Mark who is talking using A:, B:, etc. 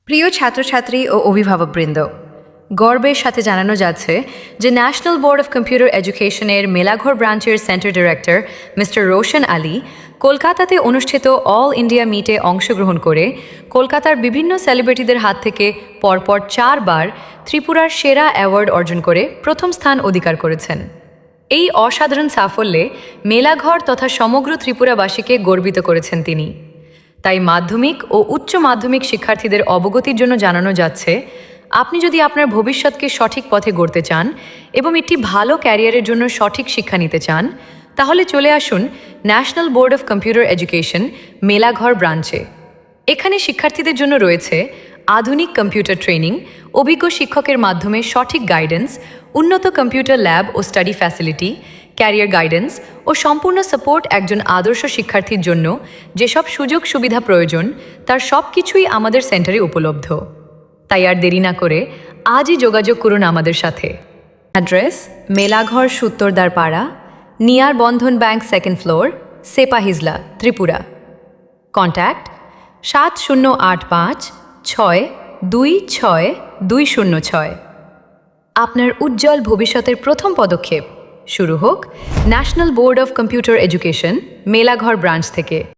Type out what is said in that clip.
A: প্রিয় ছাত্রছাত্রী ও অভিভাবকবৃন্দ, গর্বের সাথে জানানো যাচ্ছে যে ন্যাশনাল বোর্ড অফ কম্পিউটার এডুকেশনের মেলাঘর ব্রাঞ্চের centre director mister Roshan Ali কলকাতাতে অনুষ্ঠিত অল ইন্ডিয়া মিটে অংশগ্রহণ করে কলকাতার বিভিন্ন সেলিব্রিটিদের হাত থেকে পরপর 4 বার ত্রিপুরার সেরা অ্যাওয়ার্ড অর্জন করে প্রথম স্থান অধিকার করেছেন। এই অসাধারণ সাফল্যে মেলাঘর তথা সমগ্র ত্রিপুরাবাসীকে গর্বিত করেছেন তিনি। তাই মাধ্যমিক ও উচ্চ মাধ্যমিক শিক্ষার্থীদের অবগতির জন্য জানানো যাচ্ছে, আপনি যদি আপনার ভবিষ্যৎকে সঠিক পথে গড়তে চান এবং একটি ভালো ক্যারিয়ারের জন্য সঠিক শিক্ষা নিতে চান, তাহলে চলে আসুন national board of computer education Melaghar ব্রাঞ্চে। এখানে শিক্ষার্থীদের জন্য রয়েছে আধুনিক কম্পিউটার ট্রেনিং, অভিজ্ঞ শিক্ষকের মাধ্যমে সঠিক গাইডেন্স, উন্নত কম্পিউটার ল্যাব ও স্টাডি ফ্যাসিলিটি, ক্যারিয়ার গাইডেন্স ও সম্পূর্ণ সাপোর্ট। একজন আদর্শ শিক্ষার্থীর জন্য যেসব সুযোগ সুবিধা প্রয়োজন তার সব কিছুই আমাদের সেন্টারে উপলব্ধ। তাই আর দেরি না করে আজই যোগাযোগ করুন আমাদের সাথে। অ্যাড্রেস: মেলাঘর সূত্তরদার পাড়া, near Bandhan bank, 2nd floor, Sepahijala, Tripura. Contact 7085626206। আপনার উজ্জ্বল ভবিষ্যতের প্রথম পদক্ষেপ শুরু হোক national board of computer education Melaghar branch থেকে।